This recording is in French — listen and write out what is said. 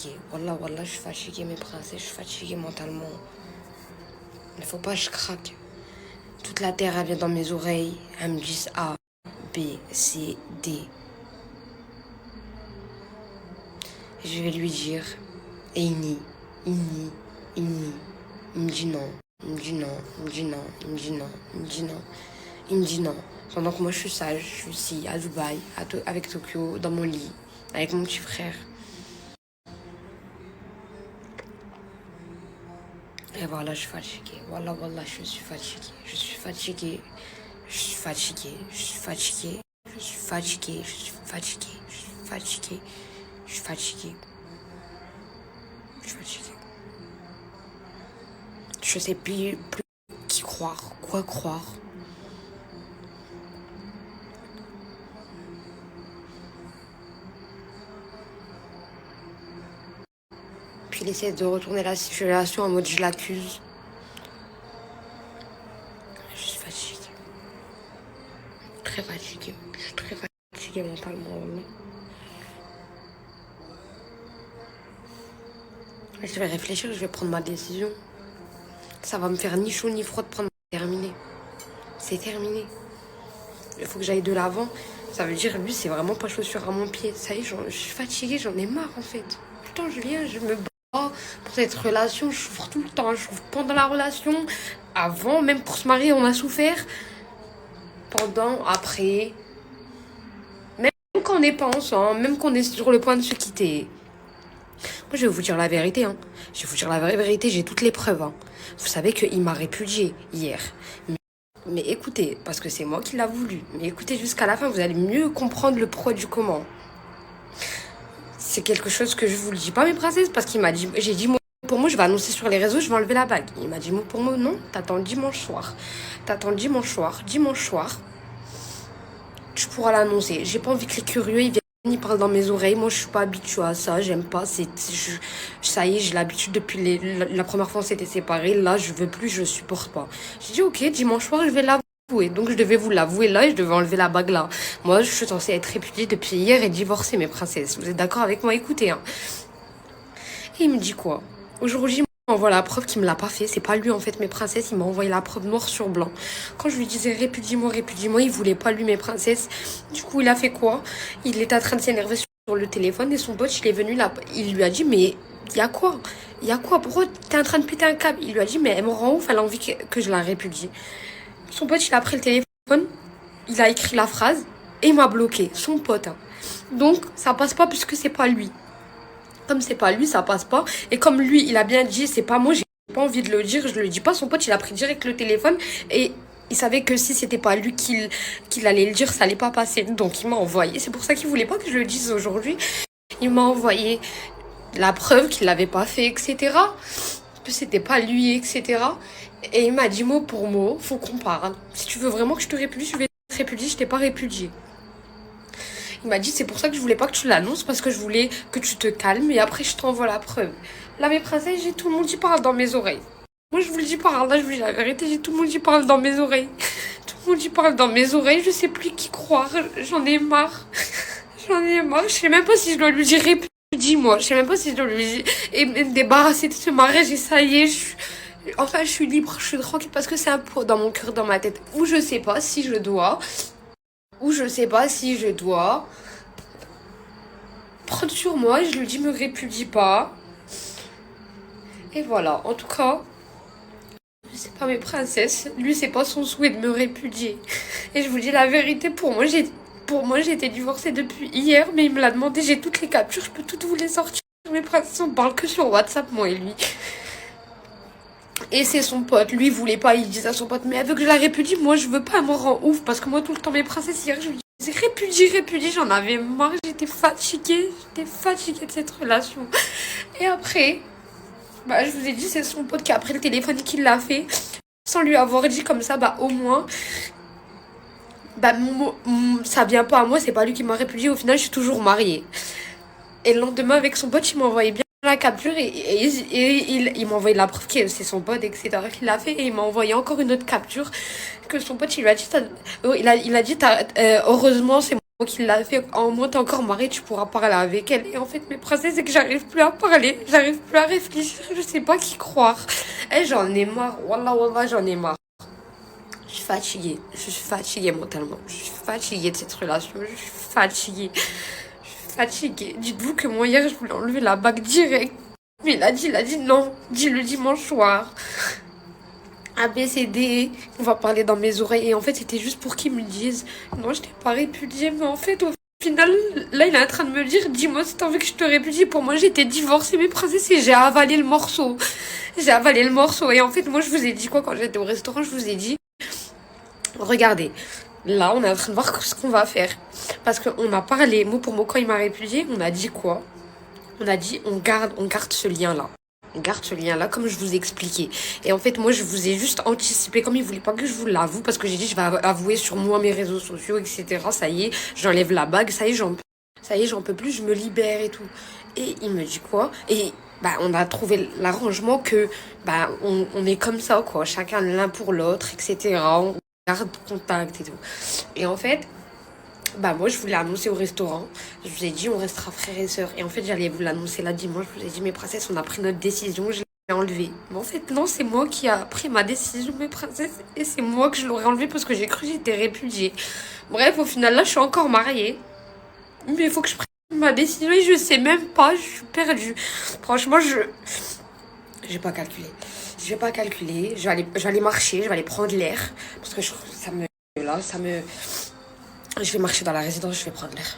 fatiguée. Wallah, je suis fatiguée, mes princesses. Je suis fatiguée mentalement. Il ne faut pas que je craque. Toute la terre, elle vient dans mes oreilles. Elles me disent A, B, C, D. Je vais lui dire, et il nie. Il me dit non. Il me dit non. Il me dit non. Pendant que moi, je suis sage. Je suis ici, à Dubaï, avec Tokyo, dans mon lit, avec mon petit frère. Et voilà, je suis fatiguée. Wallah, je suis fatiguée. Je suis fatiguée. Je sais plus qui croire, quoi croire. Puis il essaie de retourner la situation en mode je l'accuse. Je suis fatiguée. Très fatiguée. Je suis très fatiguée mentalement. Je vais réfléchir, je vais prendre ma décision. Ça va me faire ni chaud ni froid de prendre. Terminé. C'est terminé. Il faut que j'aille de l'avant. Ça veut dire, lui, c'est vraiment pas chaussure à mon pied. Ça y est, je suis fatiguée, j'en ai marre en fait. Putain, Julien, je me bats pour cette relation. Je souffre tout le temps. Je souffre pendant la relation. Avant, même pour se marier, on a souffert. Pendant, après. Même quand on n'est pas ensemble, même quand on est sur le point de se quitter. Moi, je vais vous dire la vérité. Je vais vous dire la vraie vérité, j'ai toutes les preuves. Vous savez qu'il m'a répudié hier. Mais écoutez, parce que c'est moi qui l'a voulu. Mais écoutez jusqu'à la fin, vous allez mieux comprendre le pourquoi du comment. C'est quelque chose que je vous le dis pas, mes princesses, parce qu'il m'a dit... J'ai dit, pour moi, je vais annoncer sur les réseaux, je vais enlever la bague. Il m'a dit, mot pour mot, non, t'attends dimanche soir. Dimanche soir, tu pourras l'annoncer. J'ai pas envie que les curieux, ils viennent. Il parle dans mes oreilles. Moi, je suis pas habituée à ça. J'aime pas. Ça y est, j'ai l'habitude depuis la première fois on s'était séparés. Là, je veux plus, je supporte pas. J'ai dit, ok, dimanche soir, je vais l'avouer. Donc, je devais vous l'avouer là et je devais enlever la bague là. Moi, je suis censée être répudiée depuis hier et divorcée, mes princesses. Vous êtes d'accord avec moi? Écoutez, Et il me dit quoi? Aujourd'hui, il m'envoie la preuve qu'il me l'a pas fait. C'est pas lui, en fait, mes princesses. Il m'a envoyé la preuve noir sur blanc. Quand je lui disais répudie-moi, il voulait pas, lui, mes princesses. Du coup, il a fait quoi? Il était en train de s'énerver sur le téléphone et son pote, il est venu là. Il lui a dit, mais il y a quoi? Pourquoi t'es en train de péter un câble? Il lui a dit, mais elle me rend ouf, elle a envie que je la répudie. Son pote, il a pris le téléphone, il a écrit la phrase et il m'a bloqué. Son pote. Donc, ça passe pas puisque c'est pas lui. Comme c'est pas lui, ça passe pas. Et comme lui, il a bien dit, c'est pas moi, j'ai pas envie de le dire, je le dis pas. Son pote, il a pris direct le téléphone et il savait que si c'était pas lui qu'il allait le dire, ça allait pas passer. Donc il m'a envoyé. C'est pour ça qu'il voulait pas que je le dise aujourd'hui. Il m'a envoyé la preuve qu'il l'avait pas fait, etc. Que c'était pas lui, etc. Et il m'a dit mot pour mot, faut qu'on parle. Si tu veux vraiment que je te répudie, je vais te répudier, je t'ai pas répudié. Il m'a dit, c'est pour ça que je voulais pas que tu l'annonces, parce que je voulais que tu te calmes et après je t'envoie la preuve. Là, mes princesses, j'ai tout le monde qui parle dans mes oreilles. Moi, je vous le dis par là, je vous dis la vérité, j'ai tout le monde qui parle dans mes oreilles. Tout le monde qui parle dans mes oreilles, je sais plus qui croire, j'en ai marre. Je sais même pas si je dois lui dire répudie-moi, je sais même pas si je dois lui dire et me débarrasser de ce mariage et ça y est, enfin, je suis libre, je suis tranquille parce que c'est un poids dans mon cœur, dans ma tête, où je sais pas si je dois prendre sur moi, je lui dis me répudie pas. Et voilà, en tout cas, c'est pas mes princesses, lui c'est pas son souhait de me répudier. Et je vous dis la vérité, pour moi j'étais divorcée depuis hier, mais il me l'a demandé, j'ai toutes les captures, je peux toutes vous les sortir. Mes princesses, on parle que sur WhatsApp, moi et lui. Et c'est son pote, lui il voulait pas, il disait à son pote, mais elle veut que je la répudie, moi je veux pas, elle me rend ouf, parce que moi tout le temps mes princesses, hier je lui disais répudie, j'en avais marre, j'étais fatiguée de cette relation. Et après, je vous ai dit, c'est son pote qui a pris le téléphone et qui l'a fait, sans lui avoir dit comme ça, au moins, ça vient pas à moi, c'est pas lui qui m'a répudiée, au final je suis toujours mariée. Et le lendemain avec son pote, il m'a envoyé bien la capture et il m'a envoyé la preuve que c'est son pote, etc. qu'il l'a fait, et il m'a envoyé encore une autre capture que son pote, il lui a dit, il a dit heureusement c'est Donc il l'a fait en mode t'es encore mariée, tu pourras parler avec elle. Et en fait, mes princesses, c'est que j'arrive plus à parler, j'arrive plus à réfléchir, je sais pas qui croire. Et j'en ai marre, wallah, wallah, j'en ai marre. Je suis fatiguée mentalement. Je suis fatiguée de cette relation, je suis fatiguée. Je suis fatiguée. Dites-vous que moi, hier, je voulais enlever la bague direct. Mais il a dit non, dis le dimanche soir. A, B, C, D, on va parler dans mes oreilles. Et en fait, c'était juste pour qu'ils me disent non, je t'ai pas répudié. Mais en fait, au final, là, il est en train de me dire dis-moi si t'as envie que je te répudie. Pour moi, j'étais divorcée, mes princesses, et j'ai avalé le morceau. J'ai avalé le morceau. Et en fait, moi, je vous ai dit quoi quand j'étais au restaurant? Je vous ai dit regardez, là, on est en train de voir ce qu'on va faire. Parce qu'on a parlé mot pour mot quand il m'a répudié. On a dit quoi? On a dit on garde ce lien-là. On garde ce lien-là, comme je vous ai expliqué. Et en fait, moi, je vous ai juste anticipé, comme il voulait pas que je vous l'avoue, parce que j'ai dit, je vais avouer sur moi, mes réseaux sociaux, etc. Ça y est, j'enlève la bague, ça y est, j'en peux plus, je me libère et tout. Et il me dit quoi? Et bah, on a trouvé l'arrangement que, bah, on est comme ça, quoi. Chacun l'un pour l'autre, etc. On garde contact et tout. Et en fait, bah moi je voulais annoncer au restaurant. Je vous ai dit on restera frères et sœurs. Et en fait j'allais vous l'annoncer là dimanche. Je vous ai dit mes princesses on a pris notre décision. Je l'ai enlevé. Mais en fait non c'est moi qui a pris ma décision mes princesses. Et c'est moi que je l'aurais enlevé parce que j'ai cru que j'étais répudiée. Bref au final là je suis encore mariée. Mais il faut que je prenne ma décision et je sais même pas. Je suis perdue. Franchement j'ai pas calculé. Je vais pas calculer. Je vais aller marcher. Je vais aller prendre l'air. Parce que ça me... Je vais marcher dans la résidence, je vais prendre l'air.